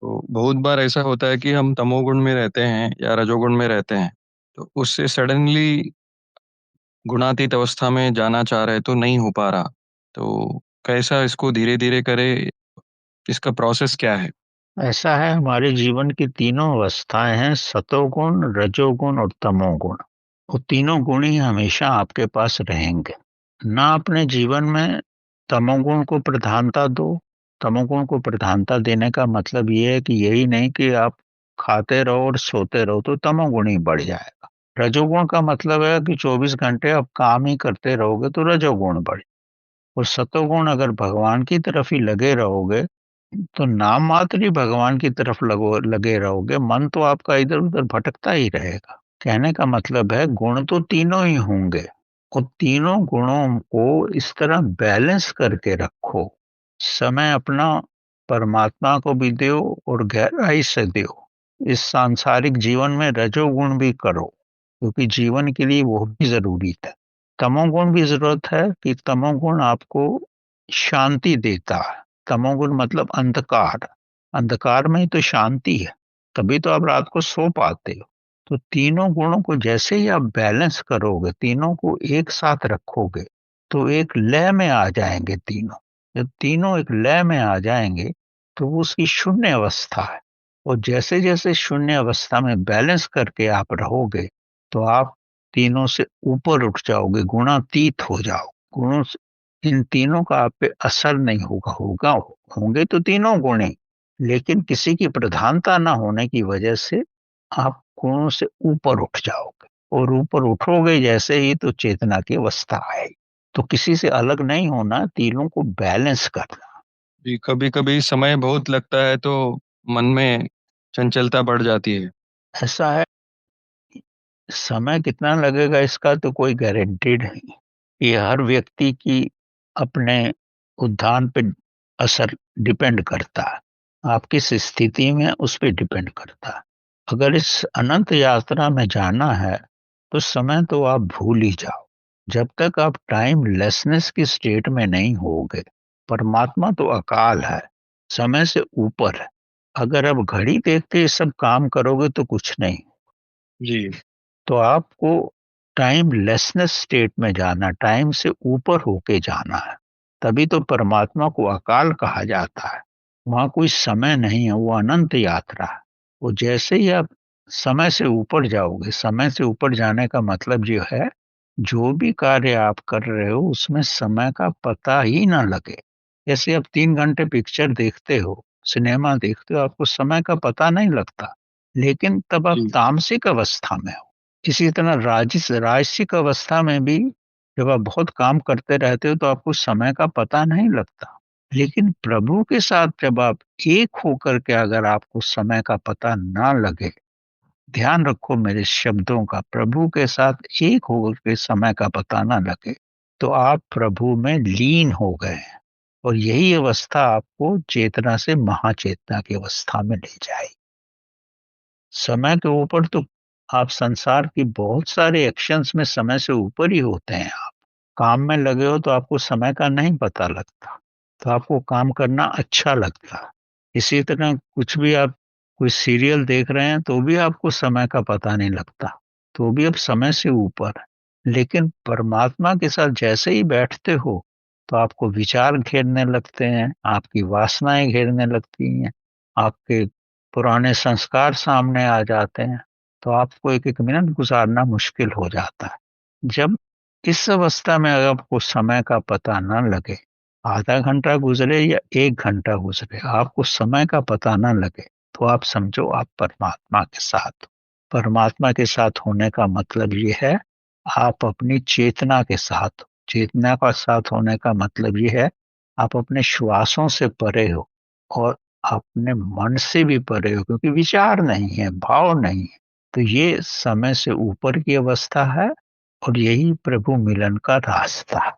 तो बहुत बार ऐसा होता है कि हम तमोगुण में रहते हैं या रजोगुण में रहते हैं, तो उससे सडनली गुणातीत अवस्था में जाना चाह रहे तो नहीं हो पा रहा। तो कैसा इसको धीरे धीरे करे, इसका प्रोसेस क्या है? ऐसा है, हमारे जीवन की तीनों अवस्थाएं हैं, सतोगुण, रजोगुण और तमोगुण। वो तीनों गुण ही हमेशा आपके पास रहेंगे। ना अपने जीवन में तमोगुण को प्रधानता दो। तमोगुण को प्रधानता देने का मतलब ये है कि यही नहीं कि आप खाते रहो और सोते रहो तो तमोगुण ही बढ़ जाएगा। रजोगुण का मतलब है कि 24 घंटे आप काम ही करते रहोगे तो रजोगुण बढ़े। और सतोगुण, अगर भगवान की तरफ ही लगे रहोगे तो नाम मात्र ही भगवान की तरफ लगे रहोगे, मन तो आपका इधर उधर भटकता ही रहेगा। कहने का मतलब है गुण तो तीनों ही होंगे, और तीनों गुणों को इस तरह बैलेंस करके रखो। समय अपना परमात्मा को भी दो और गहराई से दो। इस सांसारिक जीवन में रजोगुण भी करो, क्योंकि जीवन के लिए वो भी जरूरी है। तमोगुण भी जरूरत है कि तमोगुण आपको शांति देता है। तमोगुण मतलब अंधकार। अंधकार में ही तो शांति है, तभी तो आप रात को सो पाते हो। तो तीनों गुणों को जैसे ही आप बैलेंस करोगे, तीनों को एक साथ रखोगे, तो एक लय में आ जाएंगे तीनों। जब तीनों एक लय में आ जाएंगे तो वो उसकी शून्य अवस्था है। और जैसे जैसे शून्य अवस्था में बैलेंस करके आप रहोगे तो आप तीनों से ऊपर उठ जाओगे, गुणातीत हो जाओ। गुणों से इन तीनों का आप पे असर नहीं होगा। होंगे तो तीनों गुण ही, लेकिन किसी की प्रधानता ना होने की वजह से आप गुणों से ऊपर उठ जाओगे। और ऊपर उठोगे जैसे ही तो चेतना की अवस्था आएगी। तो किसी से अलग नहीं होना, तीनों को बैलेंस करना। जी, कभी कभी समय बहुत लगता है तो मन में चंचलता बढ़ जाती है। ऐसा है, समय कितना लगेगा इसका तो कोई गारंटेड नहीं। ये हर व्यक्ति की अपने उद्धान पे असर डिपेंड करता है। आप किस स्थिति में उस पे डिपेंड करता है। अगर इस अनंत यात्रा में जाना है तो समय तो आप भूल ही जाओ। जब तक आप टाइम लेसनेस की स्टेट में नहीं होगे। परमात्मा तो अकाल है, समय से ऊपर है। अगर आप घड़ी देख के ये सब काम करोगे तो कुछ नहीं। जी। तो आपको टाइम लेसनेस स्टेट में जाना, टाइम से ऊपर होके जाना है। तभी तो परमात्मा को अकाल कहा जाता है। वहां कोई समय नहीं है, वो अनंत यात्रा है। वो जैसे ही आप समय से ऊपर जाओगे, समय से ऊपर जाने का मतलब जो है, जो भी कार्य आप कर रहे हो उसमें समय का पता ही ना लगे। जैसे आप 3 घंटे पिक्चर देखते हो, सिनेमा देखते हो, आपको समय का पता नहीं लगता, लेकिन तब आप जी। तामसिक अवस्था में हो। इसी तरह राजसिक अवस्था में भी जब आप बहुत काम करते रहते हो तो आपको समय का पता नहीं लगता। लेकिन प्रभु के साथ जब आप एक होकर के, अगर आपको समय का पता ना लगे, ध्यान रखो मेरे शब्दों का, प्रभु के साथ एक होकर के समय का पता ना लगे, तो आप प्रभु में लीन हो गए हैं। और यही अवस्था आपको चेतना से महाचेतना की अवस्था में ले जाएगी। समय के ऊपर तो आप संसार की बहुत सारे एक्शंस में समय से ऊपर ही होते हैं। आप काम में लगे हो तो आपको समय का नहीं पता लगता, तो आपको काम करना अच्छा लगता है। इसी तरह कुछ भी आप कोई सीरियल देख रहे हैं तो भी आपको समय का पता नहीं लगता, तो भी अब समय से ऊपर है। लेकिन परमात्मा के साथ जैसे ही बैठते हो तो आपको विचार घेरने लगते हैं, आपकी वासनाएं घेरने लगती हैं, आपके पुराने संस्कार सामने आ जाते हैं, तो आपको एक एक मिनट गुजारना मुश्किल हो जाता है। जब इस अवस्था में अगर आपको समय का पता न लगे, आधा घंटा गुजरे या 1 घंटा गुजरे, आपको समय का पता न लगे, तो आप समझो आप परमात्मा के साथ हो। परमात्मा के साथ होने का मतलब ये है, आप अपनी चेतना के साथ हो। चेतना का साथ होने का मतलब ये है, आप अपने श्वासों से परे हो और अपने मन से भी परे हो, क्योंकि विचार नहीं है, भाव नहीं है। तो ये समय से ऊपर की अवस्था है, और यही प्रभु मिलन का रास्ता है।